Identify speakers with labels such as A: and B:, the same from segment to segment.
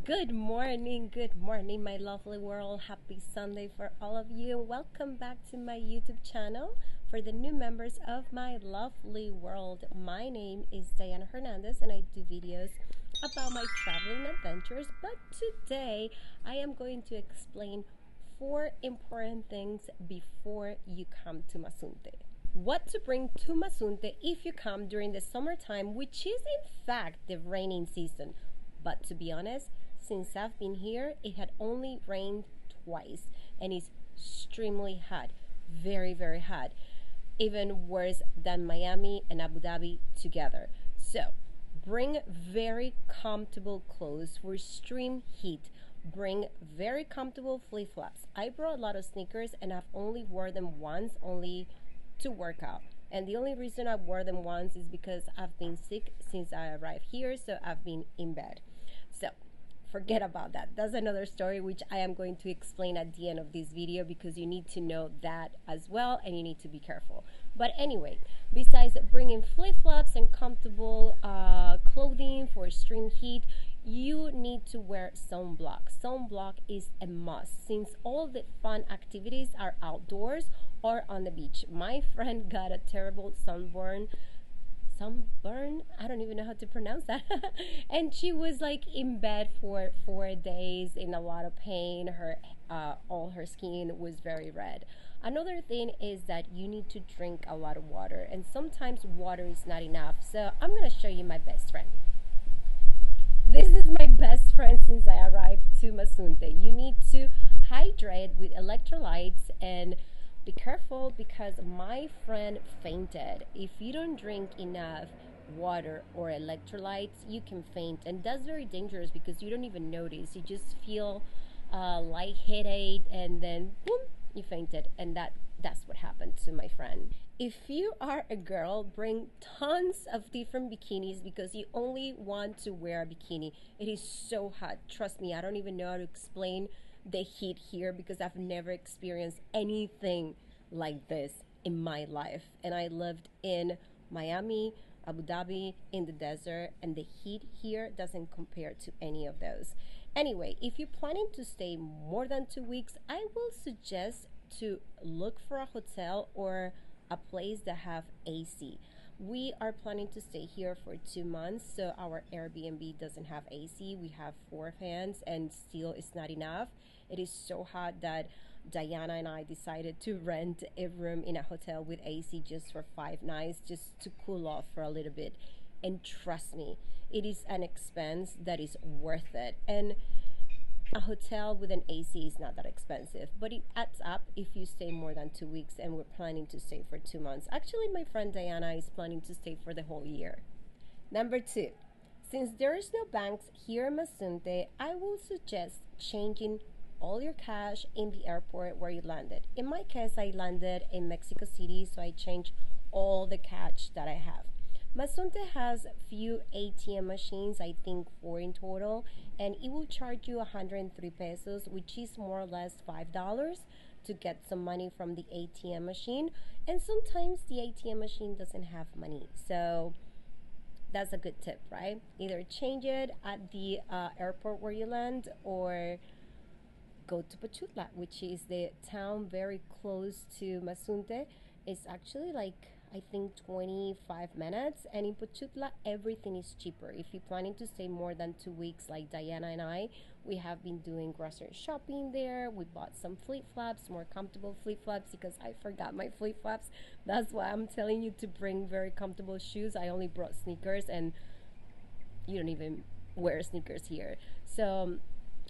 A: Good morning, my lovely world. Happy Sunday for all of you. Welcome back to my YouTube channel. For the new members of my lovely world, my name is Diana Hernandez and I do videos about my traveling adventures. But today I am going to explain four important things before you come to Mazunte. What to bring to Mazunte if you come during the summertime, which is in fact the raining season. But to be honest, since I've been here, it had only rained twice and it's extremely hot, very hot, even worse than Miami and Abu Dhabi together. So bring very comfortable clothes for extreme heat. Bring very comfortable flip-flops. I brought a lot of sneakers and I've only wore them once, only to work out. And the only reason I wore them once is because I've been sick since I arrived here, so I've been in bed. So forget about that. That's another story which I am going to explain at the end of this video because you need to know that as well and you need to be careful. But anyway, besides bringing flip-flops and comfortable clothing for extreme heat, you need to wear sunblock. Sunblock is a must since all the fun activities are outdoors or on the beach. My friend got a terrible sunburn, I don't even know how to pronounce that. And she was like in bed for 4 days in a lot of pain. Her all her skin was very red. Another thing is that you need to drink a lot of water, and sometimes water is not enough. So I'm gonna show you my best friend. This is my best friend since I arrived to Mazunte. You need to hydrate with electrolytes and be careful because my friend fainted. If you don't drink enough water or electrolytes, you can faint, and that's very dangerous because you don't even notice. You just feel light headache, and then boom, you fainted, and that's what happened to my friend. If you are a girl, bring tons of different bikinis because you only want to wear a bikini. It is so hot. Trust me, I don't even know how to explain the heat here because I've never experienced anything like this in my life. And I lived in Miami, Abu Dhabi, in the desert, and the heat here doesn't compare to any of those. Anyway, if you're planning to stay more than 2 weeks, I will suggest to look for a hotel or a place that have AC. We are planning to stay here for 2 months, so our Airbnb doesn't have AC. We have 4 fans and still it's not enough. It is so hot that Diana and I decided to rent a room in a hotel with AC just for 5 nights, just to cool off for a little bit. And trust me, it is an expense that is worth it. And a hotel with an AC is not that expensive, but it adds up if you stay more than 2 weeks, and we're planning to stay for 2 months. Actually, my friend Diana is planning to stay for the whole year. Number two, since there is no banks here in Mazunte, I will suggest changing all your cash in the airport where you landed. In my case, I landed in Mexico City, so I changed all the cash that I have. Mazunte has few ATM machines, I think 4 in total, and it will charge you 103 pesos, which is more or less $5 to get some money from the ATM machine. And sometimes the ATM machine doesn't have money, so that's a good tip, right? Either change it at the airport where you land, or go to Pochutla, which is the town very close to Mazunte. It's actually like, I think 25 minutes, and in Pochutla everything is cheaper. If you're planning to stay more than 2 weeks like Diana and I, we have been doing grocery shopping there. We bought some flip-flops, more comfortable flip-flops because I forgot my flip-flops. That's why I'm telling you to bring very comfortable shoes. I only brought sneakers, and you don't even wear sneakers here. So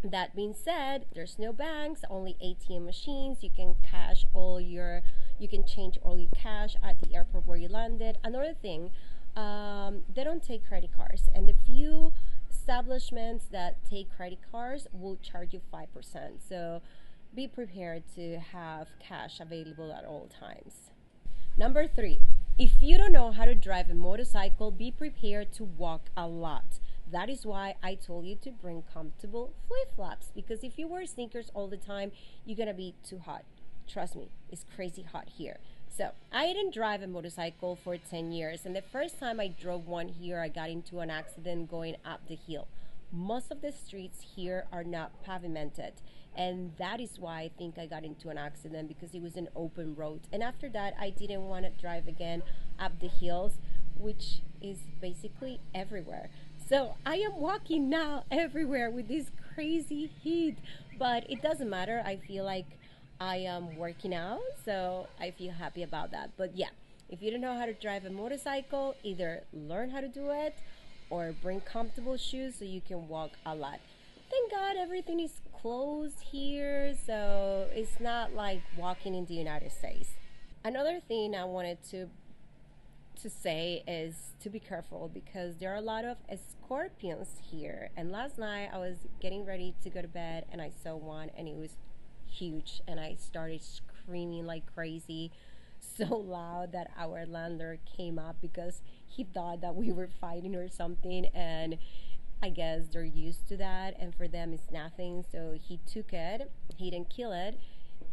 A: that being said, there's no banks, only ATM machines. You can change all your cash at the airport where you landed. Another thing, they don't take credit cards, and the few establishments that take credit cards will charge you 5%. So be prepared to have cash available at all times. Number three, if you don't know how to drive a motorcycle, be prepared to walk a lot. That is why I told you to bring comfortable flip-flops, because if you wear sneakers all the time, you're gonna be too hot. Trust me, it's crazy hot here. So I didn't drive a motorcycle for 10 years, and the first time I drove one here, I got into an accident going up the hill. most of the streets here are not pavimented, and that is why I think I got into an accident, because it was an open road. And after that, I didn't want to drive again up the hills, which is basically everywhere. So I am walking now everywhere with this crazy heat, but it doesn't matter. I feel like I am working out, so I feel happy about that. But yeah, if you don't know how to drive a motorcycle, either learn how to do it or bring comfortable shoes so you can walk a lot. Thank God everything is closed here, so it's not like walking in the United States. Another thing I wanted to say is to be careful, because there are a lot of scorpions here. And last night I was getting ready to go to bed and I saw one, and it was huge, and I started screaming like crazy, so loud that our landlord came up because he thought that we were fighting or something. And I guess they're used to that, and for them it's nothing. So he took it, he didn't kill it,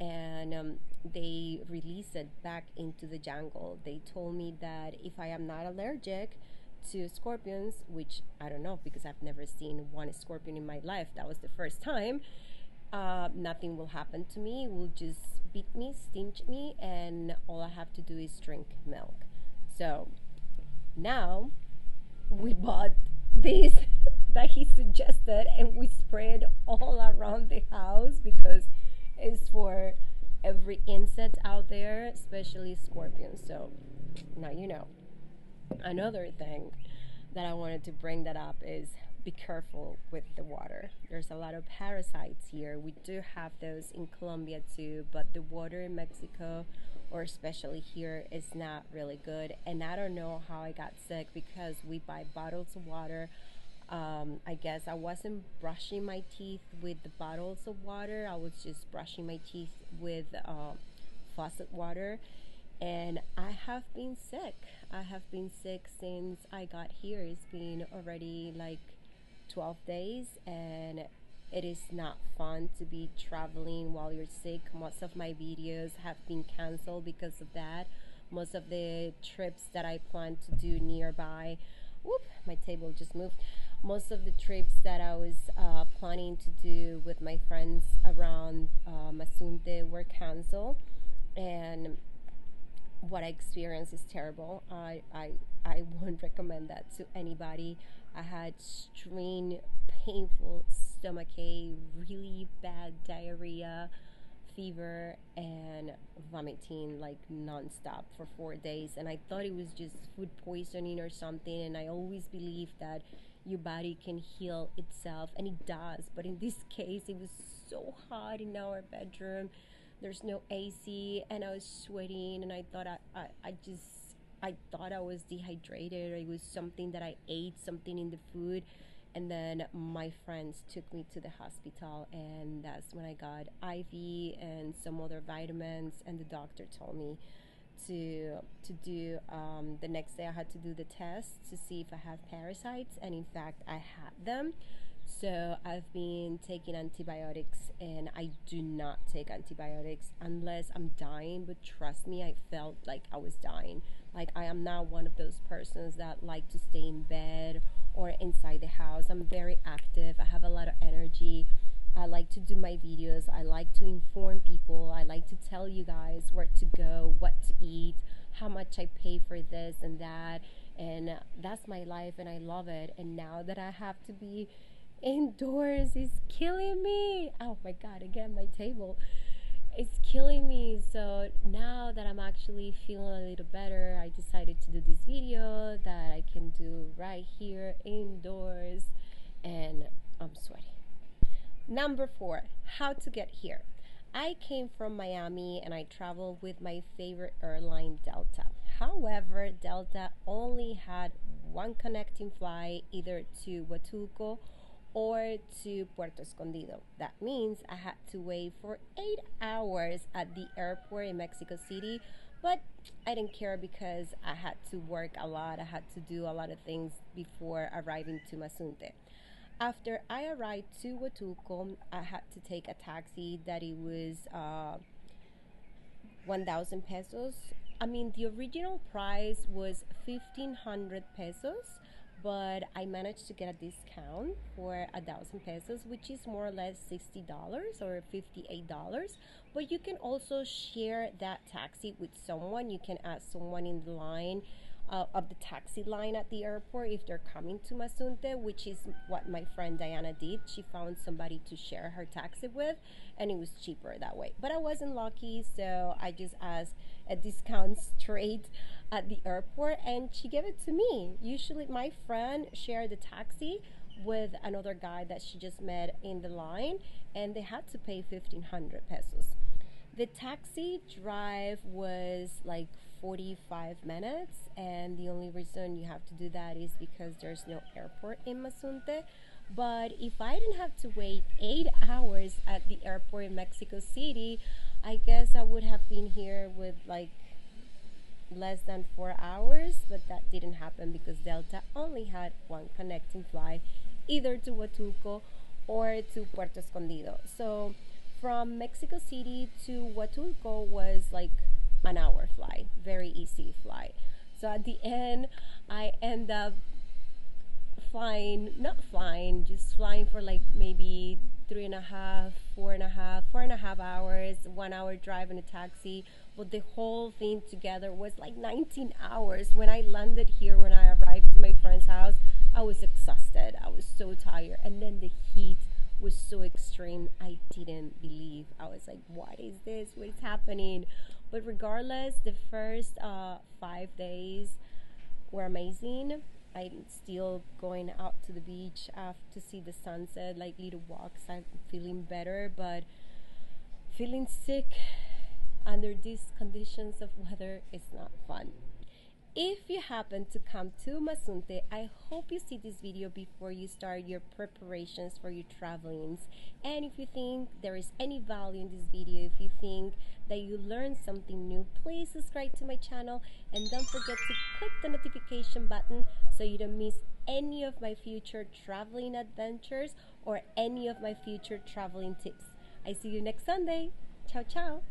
A: and they released it back into the jungle. They told me that if I am not allergic to scorpions, which I don't know because I've never seen one scorpion in my life, that was the first time, nothing will happen to me. It will just beat me, stinch me, and all I have to do is drink milk. So now we bought this that he suggested, and we spread all around the house because it's for every insect out there, especially scorpions. So now you know. Another thing that I wanted to bring that up is be careful with the water. There's a lot of parasites here. We do have those in Colombia too, but the water in Mexico, or especially here, is not really good. And I don't know how I got sick, because we buy bottles of water. I guess I wasn't brushing my teeth with the bottles of water. I was just brushing my teeth with faucet water, and I have been sick. I have been sick since I got here. It's been already like 12 days, and it is not fun to be traveling while you're sick. Most of my videos have been canceled because of that. Most of the trips that I plan to do nearby, whoop, my table just moved. Most of the trips that I was planning to do with my friends around Mazunte were canceled, and what I experienced is terrible. I wouldn't recommend that to anybody. I had strain, painful stomachache, really bad diarrhea, fever, and vomiting like nonstop for 4 days. And I thought it was just food poisoning or something. And I always believed that your body can heal itself, and it does. But in this case, it was so hot in our bedroom. There's no AC, and I was sweating, and I thought I was dehydrated, or it was something that I ate, something in the food. And then my friends took me to the hospital, and that's when I got IV and some other vitamins. And the doctor told me to do the next day I had to do the test to see if I have parasites, and in fact I had them. So I've been taking antibiotics, and I do not take antibiotics unless I'm dying. But trust me, I felt like I was dying. Like, I am not one of those persons that like to stay in bed or inside the house. I'm very active. I have a lot of energy. I like to do my videos. I like to inform people. I like to tell you guys where to go, what to eat, how much I pay for this and that. And that's my life, and I love it. And now that I have to be indoors, is killing me. Oh my god, again, my table. It's killing me. So now that I'm actually feeling a little better, I decided to do this video that I can do right here indoors, and I'm sweaty. Number 4, how to get here. I came from Miami, and I traveled with my favorite airline, Delta. However, Delta only had one connecting flight, either to Huatulco or to Puerto Escondido. That means I had to wait for 8 hours at the airport in Mexico City, but I didn't care because I had to work a lot. I had to do a lot of things before arriving to Mazunte. After I arrived to Huatulco, I had to take a taxi that it was 1,000 pesos. I mean, the original price was 1,500 pesos, but I managed to get a discount for 1,000 pesos, which is more or less $60 or $58. But you can also share that taxi with someone. You can ask someone in the line of the taxi line at the airport if they're coming to Mazunte, which is what my friend Diana did. She found somebody to share her taxi with, and it was cheaper that way. But I wasn't lucky, so I just asked a discount straight at the airport, and she gave it to me. Usually, my friend shared the taxi with another guy that she just met in the line, and they had to pay 1,500 pesos. The taxi drive was like 45 minutes, and the only reason you have to do that is because there's no airport in Mazunte. But if I didn't have to wait 8 hours at the airport in Mexico City, I guess I would have been here with like less than 4 hours, but that didn't happen because Delta only had one connecting flight, either to Huatulco or to Puerto Escondido. So from Mexico City to Huatulco was like an hour flight, very easy flight. So at the end, I end up flying, not flying, just flying for like maybe 3.5, 4.5, 4.5 hours, 1 hour drive in a taxi. But the whole thing together was like 19 hours. When I landed here, when I arrived to my friend's house, I was exhausted. I was so tired. And then the heat was so extreme. I didn't believe. I was like, what is this? What is happening? But regardless, the first 5 days were amazing. I'm still going out to the beach to see the sunset, like little walks. I'm feeling better, but feeling sick under these conditions of weather is not fun. If you happen to come to Mazunte, I hope you see this video before you start your preparations for your travelings. And if you think there is any value in this video, if you think that you learned something new, please subscribe to my channel and don't forget to click the notification button so you don't miss any of my future traveling adventures or any of my future traveling tips. I see you next Sunday. Ciao, ciao.